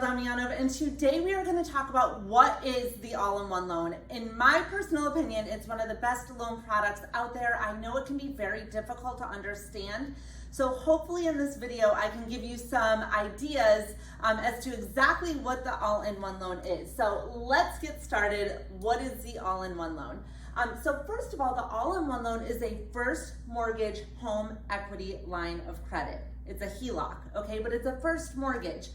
Danielle Damianov, and today we are going to talk about what is the all-in-one loan. In my personal opinion, it's one of the best loan products out there. I know it can be very difficult to understand, so hopefully in this video I can give you some ideas as to exactly what the all-in-one loan is. So let's get started. What is the all-in-one loan? So first of all, the all-in-one loan is a first mortgage home equity line of credit. It's a HELOC, okay, but it's a first mortgage,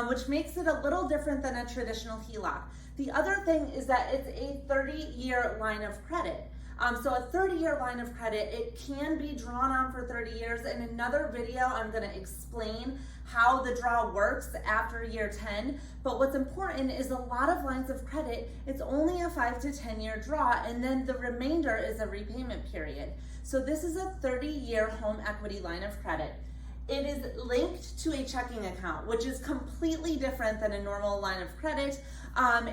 which makes it a little different than a traditional HELOC. The other thing is that it's a 30-year line of credit. So a 30-year line of credit, it can be drawn on for 30 years. In another video, I'm gonna explain how the draw works after year 10. But what's important is a lot of lines of credit, it's only a 5 to 10 year draw, and then the remainder is a repayment period. So this is a 30-year home equity line of credit. It is linked to a checking account, which is completely different than a normal line of credit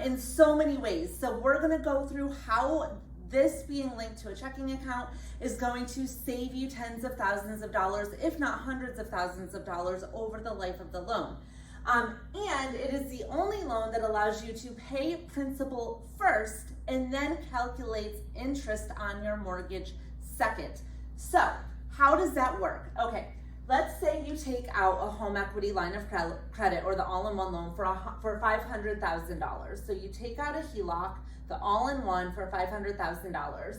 in so many ways. So we're gonna go through how this being linked to a checking account is going to save you tens of thousands of dollars, if not hundreds of thousands of dollars over the life of the loan. And it is the only loan that allows you to pay principal first and then calculates interest on your mortgage second. So how does that work? Okay. Let's say you take out a home equity line of credit or the all-in-one loan for $500,000. So you take out a HELOC, the all-in-one for $500,000.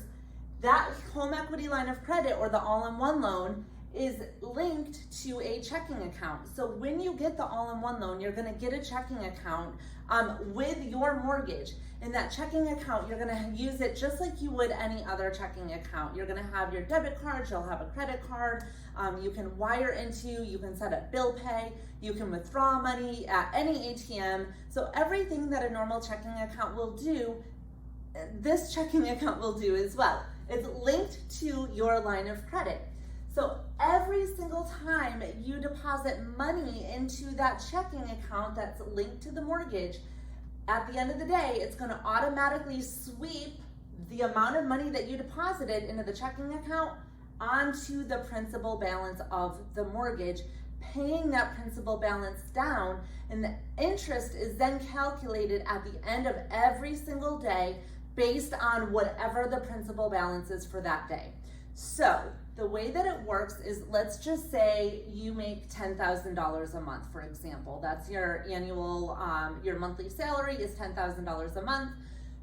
That home equity line of credit or the all-in-one loan is linked to a checking account. So when you get the all-in-one loan, you're gonna get a checking account with your mortgage. In that checking account, you're gonna use it just like you would any other checking account. You're gonna have your debit card, you'll have a credit card, you can wire into, you can set up bill pay, you can withdraw money at any ATM. So everything that a normal checking account will do, this checking account will do as well. It's linked to your line of credit. So every single time you deposit money into that checking account that's linked to the mortgage, at the end of the day, it's gonna automatically sweep the amount of money that you deposited into the checking account onto the principal balance of the mortgage, paying that principal balance down, and the interest is then calculated at the end of every single day based on whatever the principal balance is for that day. So the way that it works is, let's just say you make $10,000 a month, for example. That's your annual, your monthly salary is $10,000 a month.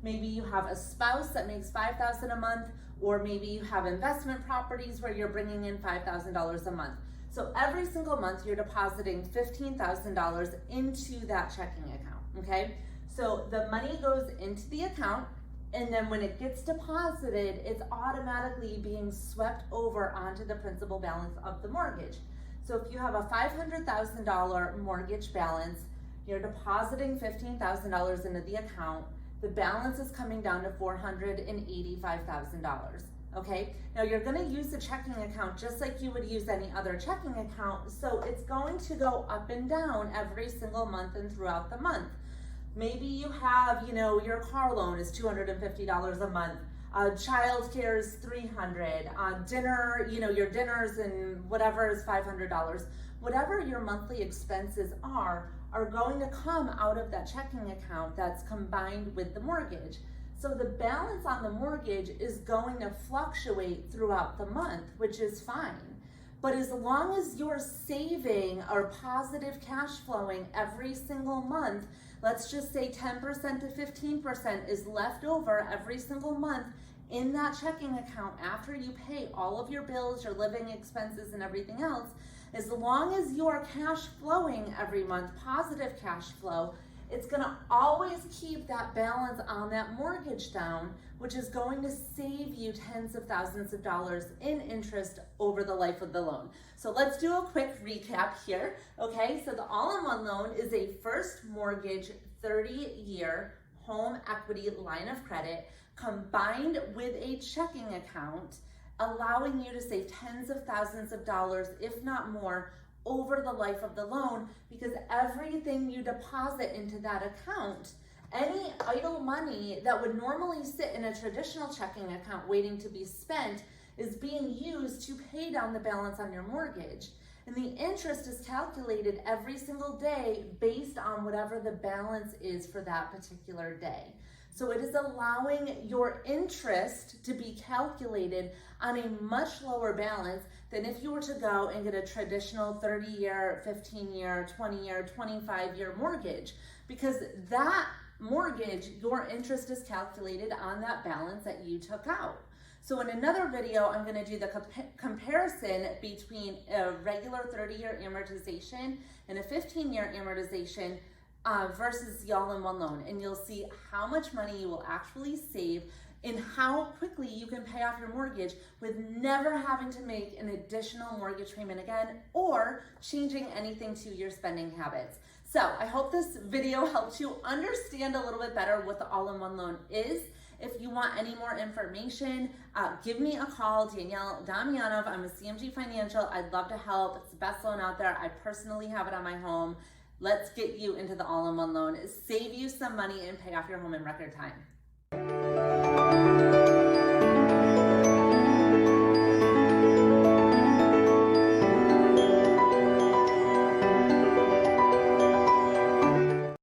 Maybe you have a spouse that makes $5,000 a month, or maybe you have investment properties where you're bringing in $5,000 a month. So every single month you're depositing $15,000 into that checking account, okay? So the money goes into the account, and then when it gets deposited, it's automatically being swept over onto the principal balance of the mortgage. So if you have a $500,000 mortgage balance, you're depositing $15,000 into the account, the balance is coming down to $485,000, okay? Now you're gonna use the checking account just like you would use any other checking account, so it's going to go up and down every single month and throughout the month. Maybe you have, your car loan is $250 a month, child care is $300, dinner, your dinners and whatever is $500. Whatever your monthly expenses are going to come out of that checking account that's combined with the mortgage. So the balance on the mortgage is going to fluctuate throughout the month, which is fine. But as long as you're saving or positive cash flowing every single month, let's just say 10% to 15% is left over every single month in that checking account after you pay all of your bills, your living expenses, and everything else. As long as you are cash flowing every month, positive cash flow, it's gonna always keep that balance on that mortgage down, which is going to save you tens of thousands of dollars in interest over the life of the loan. So let's do a quick recap here, okay? So the all-in-one loan is a first mortgage 30-year home equity line of credit combined with a checking account, allowing you to save tens of thousands of dollars, if not more, over the life of the loan, because everything you deposit into that account, any idle money that would normally sit in a traditional checking account waiting to be spent, is being used to pay down the balance on your mortgage. And the interest is calculated every single day based on whatever the balance is for that particular day. So it is allowing your interest to be calculated on a much lower balance than if you were to go and get a traditional 30-year, 15-year, 20-year, 25-year mortgage, because that mortgage, your interest is calculated on that balance that you took out. So in another video, I'm going to do the comparison between a regular 30-year amortization and a 15-year amortization versus the all-in-one loan. And you'll see how much money you will actually save and how quickly you can pay off your mortgage with never having to make an additional mortgage payment again or changing anything to your spending habits. So I hope this video helps you understand a little bit better what the all-in-one loan is. If you want any more information, give me a call, Danielle Damianov. I'm with CMG Financial. I'd love to help. It's the best loan out there. I personally have it on my home. Let's get you into the all-in-one loan. Save you some money and pay off your home in record time.